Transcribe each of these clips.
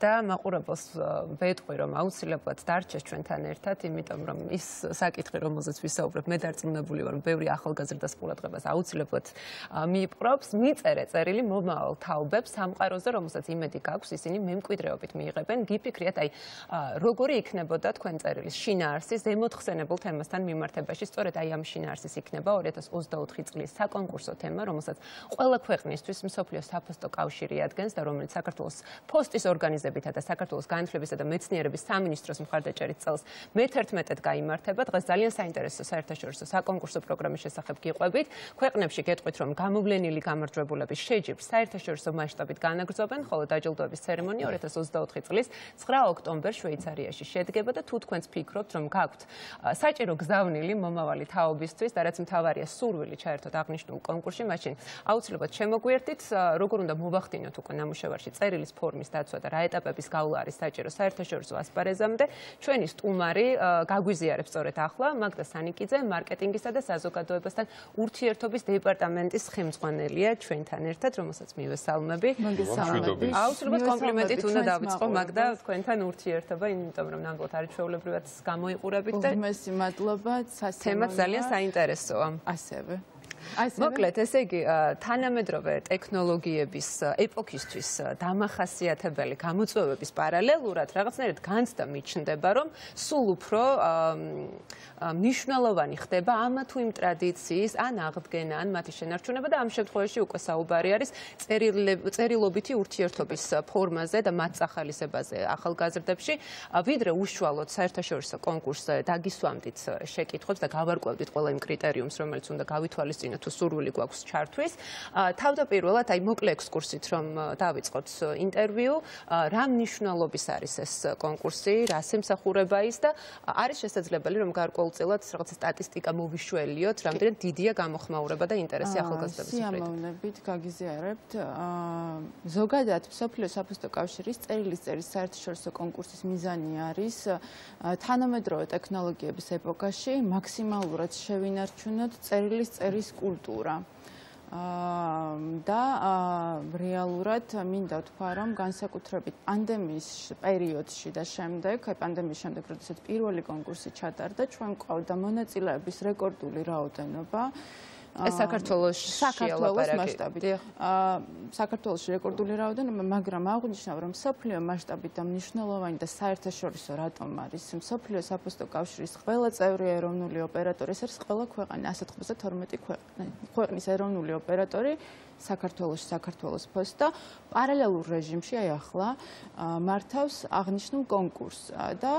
და მაყურებელს ვეტყვი, რომ აუცილებლად დარჩეს ჩვენთან ერთად, იმიტომ რომ ის საკითხი, რომელზეც ვისაუბრებ, მე დარწმუნებული ვარ, ბევრი ახალგაზრდას ყურადღებას აუცილებლად მიიპყრობს. მიწერე წერილი მომავალ თაობებს სამყაროზე, რომელსაც იმედი გაქვს, ისინი მემკვიდრეობით მიიღებენ. გიფიქრიათ, როგორი იქნებოდა თქვენ წერილის შინაარსის ზემოთხსენებულ თემასთან მიმართებაში. სწორედ ამ შინაარსის იქნება 2024 წლის საკონკურსო თემა, რომელსაც ყველა ქვეყნისთვის მსოფლიოს საფოსტო კავშირი ადგენს და რომელიც საქართველოს პოსტის ორგანიზებითა და საქართველოს განათლებისა და მეცნიერების სამინისტროს მხარდაჭერით წელს მე-11-ად გაიმართება. დღეს ძალიან საინტერესო საერთაშორისო საკონკურსო პროგრამის შესახებ გიყვებით. ქვეყნებში გეტყვით, რომ გამოვლენილი გამარჯვებულების შეჯიბრს საერთაშორისო მასშტაბით განაგრძობენ, ხოლო დაჯილდოების ცერემონია 2024 წლის 9 ოქტომბერს შვეიცარიაში შედგება და თუ თქვენც ფიქრობთ, რომ გაქვთ საჭირო გზავნილი მომავალი თაობისთვის და რაც მთავარია სურვილი ჩაერთოთ აღნიშნულ კონკურსში, მაშინ აუცილებლად შემოგვიერთდით, როგორ უნდა მოვახდინოთ უკვე ნამუშევარში წერილის ფორმის დაცვა და რა ეტაპების გავლა არის საჭირო საერთაშორისო ასპარეზამდე. ჩვენი სტუმარი გაგვიზიარებს სწორედ ახლა მაგდა სანიკიძე, მარკეტინგისა და საზოგადოებასთან ურთიერთობის დეპარტამენტის ხელმძღვანელია ჩვენთან ერთად, რომელსაც მივესალმები. მოგესალმებით. აუცილებლად კომპლიმენტით უნდა დავიწყო მაგდა თქვენთან ურთიერთობა, იმიტომ რომ ნამდვილად არაჩვეულებრივად გამოიყურებით და უმეტესი მადლობა, თემაც ძალიან საინტერესოა. ასევე მოკლედ, ესე იგი, თანამედროვე ტექნოლოგიების ეპოქისთვის დამახასიათებელი გამოწვევების პარალელურად რაღაცნაირად განცდა მიჩნდება, რომ სულ უფრო მნიშვნელოვანი ხდება ამა თუ იმ ტრადიციის ან აღდგენა, ან მათი შენარჩუნება და ამ შემთხვევაში უკვე საუბარი არის წერილობითი ურთიერთობის ფორმაზე და მათ წახალისებაზე ახალგაზრდებში, ვიდრე უშუალოდ საერთაშორისო კონკურსზე დაგისვამდით შეკითხვებს და გავარკვევდით ყველა იმ კრიტერიუმს, რომელიც უნდა გავითვალისწინოთ თუ სურვილი გვაქვს ჩართვის. თავდაპირველად, მოკლე ექსკურსით რომ დავიწყოთ ინტერვიუ, რა მნიშვნელობის არის ეს კონკურსი, რას ემსახურება ის და არის შესაძლებელი რომ გარკვეულწილად რაღაც სტატისტიკა მოვიშველიოთ, რამდენად დიდია გამოხმაურება და ინტერესი ახალგაზრდების მხრიდან. სიამოვნებით გაგიზიარებთ. ზოგადად მსოფლიო საფოსტო კავშირის წერილის წერის საერთაშორისო კონკურსის მიზანი არის თანამედროვე ტექნოლოგიების ეპოქაში მაქსიმალურად შევინარჩუნოთ წერილის წერის კულტურა. და რეალურად მინდა ვთქვა, რომ განსაკუთრებით პანდემიის პერიოდში და შემდეგ, პანდემიის შემდეგ, როდესაც პირველი კონკურსი ჩატარდა, ჩვენ გვყავდა მონაწილეების რეკორდული რაოდენობა. ეს საქართველოს მასშტაბით. საქართველოში რეკორდული რაოდენობა, მაგრამ აღნიშნავ, რომ მსოფლიო მასშტაბით და მნიშვნელოვანი და საერთაშორისო რატომ არის მსოფლიო საფოსტო კავშირის ყველა წევრი ეროვნული ოპერატორი, ეს არის ყველა ქვეყანა 192 ქვეყნის ეროვნული ოპერატორი საქართველოს პოსტა პარალელურ რეჟიმში ახლა მართავს აღნიშნულ კონკურსს და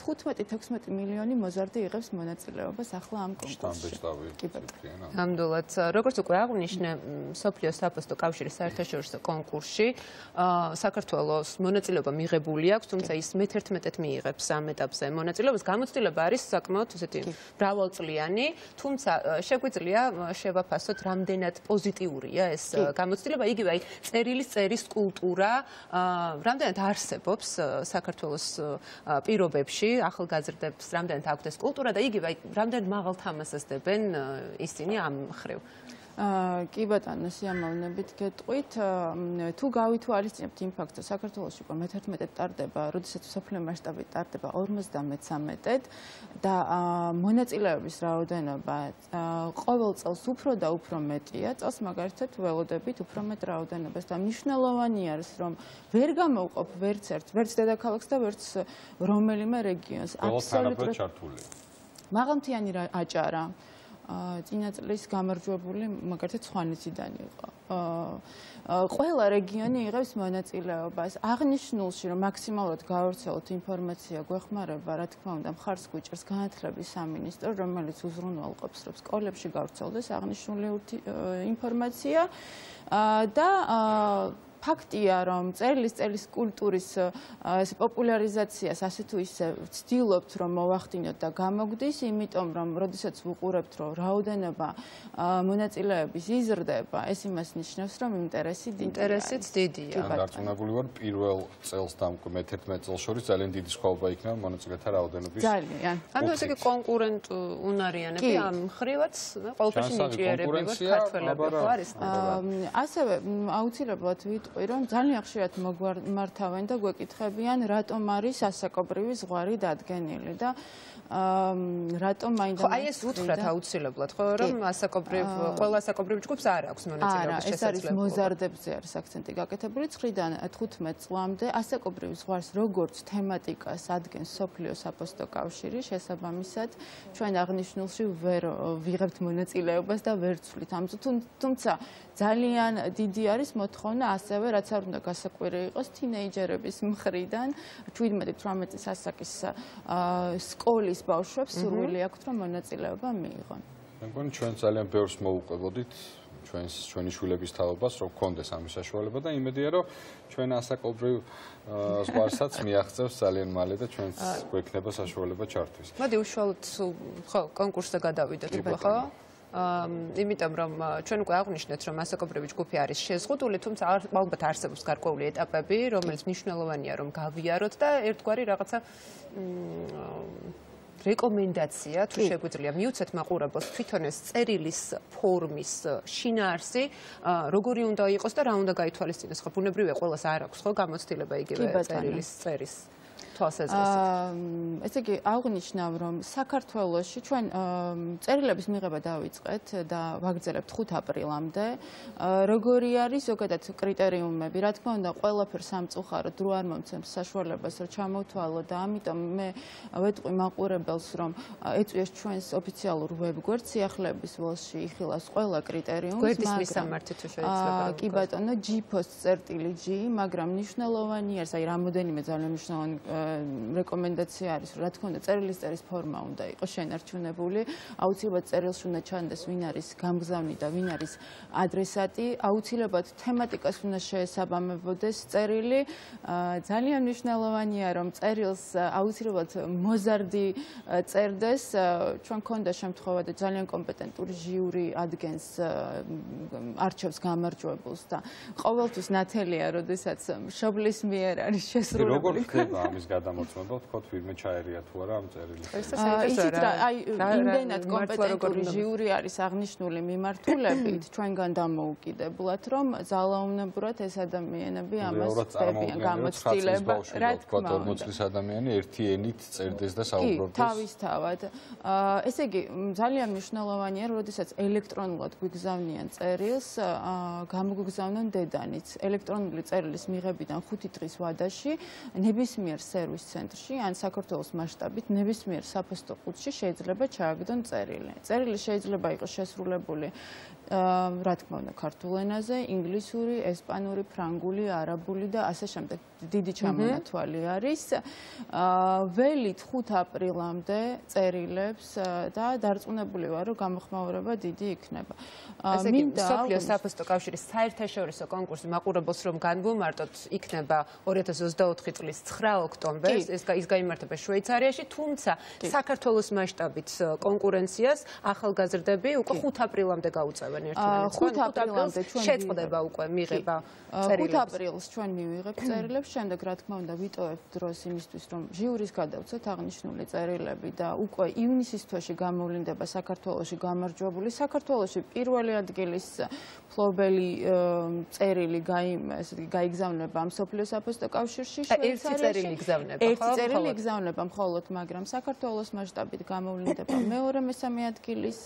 15-16 მილიონი მოზარდი იღებს მონაწილეობას ახლა ამ კონკურსში. ნამდვილად, როგორც უკვე აღნიშნე, მსოფლიო საფოსტო კავშირის საერთაშორისო კონკურსში საქართველოს მონაწილეობა მიღებული აქვს, თუმცა ის მე-11-ად მიიღებს ამ ეტაპზე მონაწილეობას. გამოცდილება არის საკმაოდ ესეთი მრავალწლიანი, თუმცა შეგვიძლია შევაფასოთ, რამდენად პოზიტიურია ეს გამოცდილება, იგივე წერილის წერის კულტურა რამდენად არსებობს საქართველოს პირობებში, ახალგაზრდებს რამდენად აქვთ ეს კულტურა და იგივე რამდენად მაღალ თამასს ასდებენ ისინი ამ მხრივ. კი ბატონო, სიამოვნებით გეტყვით. თუ გავითვალისწინებთ იმ ფაქტს, რომ საქართველოში უკვე მე-11-ად ტარდება, როდესაც მსოფლიო მასშტაბით ტარდება 53-ად და მონაწილეების რაოდენობა ყოველ წელს უფრო და უფრო მეტია, წელს მაგალითად ველოდებით უფრო მეტ რაოდენობას და მნიშვნელოვანი არის, რომ ვერ გამოვყოფ ვერც დედაქალაქს და ვერც რომელიმე რეგიონს. აბსოლუტურად ჩართულია. მაღალმთიანი აჭარა წინა წლის გამარჯვებული მაგალითად სვანეთიდან იყო. ყველა რეგიონი იღებს მონაწილეობას. აღნიშნულში რომ მაქსიმალურად გავავრცელოთ ინფორმაცია გვეხმარება, რა თქმა უნდა, მხარს გვიჭერს განათლების სამინისტრო, რომელიც უზრუნველყოფს, რომ სკოლებში გავრცელდეს აღნიშნული ინფორმაცია და ფაქტია, რომ წერილის კულტურის პოპულარიზაციას ასე თუ ისე ვცდილობთ, რომ მოვახდინოთ და გამოგდის, იმიტომ რომ როდესაც ვუყურებთ, რომ რაოდენობა მონაწილეების იზრდება, ეს იმას ნიშნავს, რომ ინტერესიც დიდია. დარწმუნებული ვარ, პირველ წელს და მე-11 წელს შორის ძალიან დიდი სხვაობა იქნება მონაწილეთა რაოდენობის. ძალიან. ანუ ესე იგი კონკურენტ უნარიანები ამ მხრივაც ყოველთვის ნიჭიერები ვართ ქართველები, ხო არის? ასევე აუცილებლად ვიტყვი, რომ ძალიან ხშირად მოგვართავენ და გვეკითხებიან, რატომ არის ასაკობრივი ზღვარი დადგენილი და რატომ მაინდა ხო, აი ეს უთხრათ აუცილებლად, ხო, რომ ყველა ასაკობრივ ჯგუფს არ აქვს მონაწილეობის შესაძლებლობა. ეს არის მოზარდებზე არის აქცენტი გაკეთებული 9-დან 15 წლამდე ასაკობრივ ზღვარს როგორც თემატიკას ადგენს მსოფლიო საფოსტო კავშირი, შესაბამისად ჩვენ აღნიშნულში ვერ ვიღებთ მონაწილეობას და ვერ ვცვლით ამ თუმცა ძალიან დიდი არის მოთხოვნა ასევე რაც არ უნდა გასაკვირი იყოს თინეიჯერების მხრიდან 17-18 ასაკის სკოლის ბავშვებს სურვილი აქვთ რომ მონაწილეობა მიიღონ. მე მგონი ჩვენ ძალიან ბევრს მოუყვებოდით ჩვენი შვილების თაობას რომ გქონდეს ამის საშუალება და იმედია რომ ჩვენ ასაკობრივ ზღვარსაც მიაღწევს ძალიან მალე და ჩვენც გვექნება საშუალება ჩართვის. მოდი უშუალოდ ხო კონკურსზე გადავიდეთ უკვე ხო? იმიტომ რომ ჩვენ უკვე აღვნიშნეთ რომ ასაკობრივი ჯგუფი არის შეზღუდული, თუმცა ალბათ არსებობს გარკვეული ეტაპები, რომელიც მნიშვნელოვანია რომ გავიაროთ და ერთგვარი რაღაცა რეკომენდაცია თუ შეგვიძლია მიუცეთ მაყურებელს თვითონ ეს წერილის ფორმის შინაარსი როგორი უნდა იყოს და რა უნდა გაითვალისწინოს ხო ბუნებრივია ყველას არ აქვს ხო გამოცდილება იგივე წერილის წერის თვალსაზრისით. ესე იგი აღნიშნავ რომ საქართველოში ჩვენ წერილების მიღება დავიწყეთ და ვაგრძელებთ 5 აპრილამდე. როგორი არის ზოგადად კრიტერიუმები, რა თქმა უნდა ყველაფერს სამწუხაროდ დრო არ მომცემს საშუალებას რომ ჩამოვთვალო და ამიტომ მე ვეტყვი მაყურებელს რომ ეწვიეს ჩვენს ოფიციალურ ვებგვერდს სიახლეების ველში იხილავს ყველა კრიტერიუმს გვერდის მისამართი თუ შეიძლება კი ბატონო GPOST.G მაგრამ მნიშვნელოვანი არის აი რამოდენიმე ძალიან მნიშვნელოვანი რეკომენდაცია არის, რა თქმა უნდა, წერილის წერის ფორმა უნდა იყოს შენარჩუნებული, აუცილებლად წერილში უნდა ჩანდეს, ვინ არის გამგზავნი და ვინ არის ადრესატი, აუცილებლად თემატიკას უნდა შეესაბამებოდეს წერილი. ძალიან მნიშვნელოვანია, რომ წერილს აუცილებლად მოზარდი წერდეს. ჩვენ გქონდა შემთხვევა და ძალიან კომპეტენტური ჟიური ადგენს არჩევს გამარჯვებულს და ყოველთვის ნათელია, როდესაც მშობლის მიერ არის შესრულებული. როგორ ხდება ამის გადამოწმება, ვთქვათ, ვინმე ჩაერია თუ არა ამ წერილს. ისიც რა, აი, იმდენად კომპეტენტური ჟიური არის აღნიშნული მიმართულებით ჩვენგან დამოუკიდებლად, რომ ძალაუნებურად ეს ადამიანები ამას ხდებიან გამოცდილება, რა თქმა უნდა. 40 წლის ადამიანი ერთი ენით წერდეს და საუბრობს. კი, თავისთავად. ესე იგი, ძალიან მნიშვნელოვანია, როდესაც ელექტრონულად გვიგზავნიან წერილს, გამოგვიგზავნონ დედანიც. ელექტრონული წერილის მიღებიდან 5 დღის ვადაში ნებისმიერ სერვის ცენტრში ან საქართველოს მასშტაბით ნებისმიერ საფოსტო ყუთში შეიძლება ჩააგდონ წერილი. წერილი შეიძლება იყოს შესრულებული რა თქმა უნდა ქართულ ენაზე, ინგლისური, ესპანური, ფრანგული, არაბული და ასე შემდეგ. დიდი ჩამონათვალი არის. ველით 5 აპრილამდე წერილებს და დარწმუნებული ვარ, რომ გამოხმაურება დიდი იქნება. ესე იგი, მსოფლიო საფოსტო კავშირის საერთაშორისო კონკურსი მაყურებელს რომ განვუმარტოთ, იქნება 2024 წლის 9 ოქტომბერს, ეს გაიმართება შვეიცარიაში, თუმცა საქართველოს მასშტაბით კონკურენციას ახალგაზრდები უკვე 5 აპრილამდე გაუწევენ ერთმანეთს. 5 აპრილამდე ჩვენ შეწყდება უკვე მიღება წერილებს. 5 აპრილს ჩვენ მივიღებთ წერილებს, შემდეგ რა თქმა უნდა ვიტოვებთ დროს იმისთვის, რომ ჟიურის გადავცეთ აღნიშნული წერილები და უკვე ივნისის თვეში გამოვლინდება საქართველოში გამარჯვებული. საქართველოში პირველი ადგილის ფლობელი წერილი გაიგზავნება მსოფლიო საფოსტო კავშირში ერთი წერილი იგზავნება, ხო? ერთი წერილი იგზავნება მხოლოდ, მაგრამ საქართველოს მასშტაბით გამოვლინდება მეორე მესამე ადგილის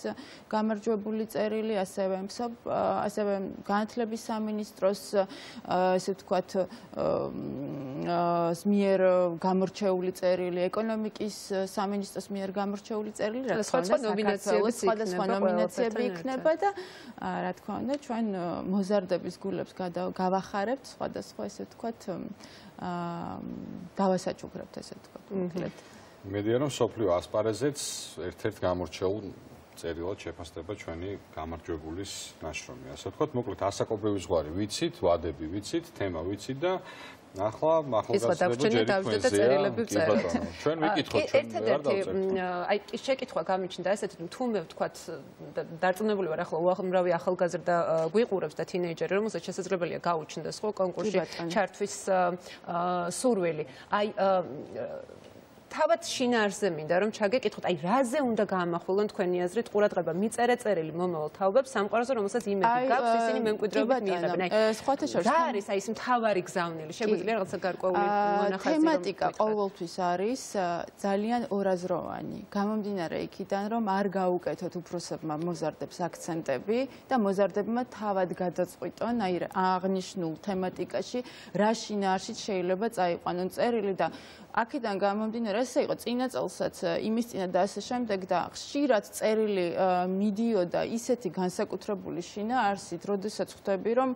გამარჯვებული წერილი, ასევე განათლების სამინისტროს ესე ვთქვათ მიერ გამორჩეული წერილი, ეკონომიკის სამინისტროს მიერ გამორჩეული წერილი, რა თქმა უნდა, სხვადასხვა ნომინაციები იქნება და რა თქმა უნდა, ჩვენ მოზარდების გულებს გავახარებთ, სხვადასხვა ესე ვთქვათ დავასაჩუქრებთ ესე ვთქვათ, მოკლედ. იმედია რომ სოფლიო ასპარეზეც ერთ-ერთ გამორჩეულ წერილად შეფასდება ჩვენი გამარჯვებულის ნაშრომი. ასე ვთქვათ, მოკლედ ასაკობრივი ზღვარი ვიცით, ვადები ვიცით, თემა ვიცით და ახლა ახალგაზრდები და წერილები წერთ. ჩვენ ვიკითხოთ ჩვენ არ დავწერთ. აი შეკითხვა გამიჩნდა ესეთი თუმე ვთქვათ დარწმუნებული ვარ ახლა უამრავი ახალგაზრდა გვიყურებს და თინეიჯერი რომელსაც შესაძლებელია გაუჩნდეს ხო კონკურსში ჩართვის სურვილი. აი თავად შინაარსზე მინდა რომ ჩაგეკითხოთ, აი რაზე უნდა გაამახვილონ თქვენი აზრით ყურადღება მიწერე-წერილი მომავალ თაობებს სამყაროზე, რომელსაც იმედი გაქვს, ისინი მემკვიდრეობით მიიღებენ. აი სხვათა შორის რა არის აი ეს მთავარი გზავნილი? შეგვიძლია რაღაცა გარკვეული მონახაზი თემატიკა ყოველთვის არის ძალიან ორაზროვანი. გამომდინარე იქიდან, რომ არ გაუკეთოთ უფროსებმა მოზარდებს აქცენტები და მოზარდებმა თავად გადაწყვიტონ აი აღნიშნულ თემატიკაში რა შინაარსით შეიძლება წაიყვანონ წერილი და აქედან გამომდინარე ესე იყო წინა წელსაც იმის წინა და ასე შემდეგ და ხშირად წერილი მიდიოდა ისეთი განსაკუთრებული შინაარსით, როდესაც ხვდები რომ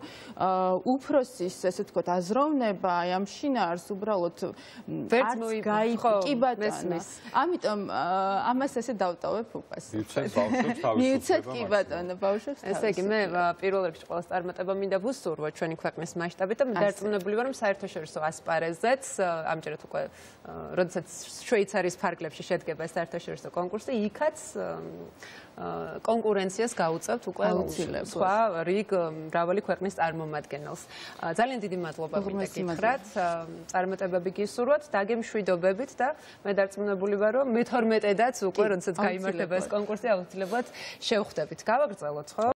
უფროსის ესე ვთქვათ აზროვნება აი ამ შინაარსს უბრალოდ ვერც გაიგო კი ბატონო. ამიტომ ამას ესე დავტოვებ უკას. მივცეთ კი ბატონო ბავშვებს. ესე იგი მე პირველ რიგში ყველას წარმატება მინდა ვუსურვო ჩვენი ქვეყნის მასშტაბით და დარწმუნებული ვარ რომ საერთაშორისო ასპარეზზეც ამჯერად უკვე როდესაც შვეიცარიის ფარგლებში შედგება საერთაშორისო კონკურსი, იქაც კონკურენციას გაუწევთ უკვე სხვა რიგ მრავალი ქვეყნის წარმომადგენელს. ძალიან დიდი მადლობა გითხრათ, წარმატებები გისურვოთ, დაგემშვიდობებით და მე დარწმუნებული ვარ რომ მე-12-დაც უკვე როდესაც გაიმართება ეს კონკურსი აუცილებლად შევხვდებით. გავაგრძელოთ, ხო?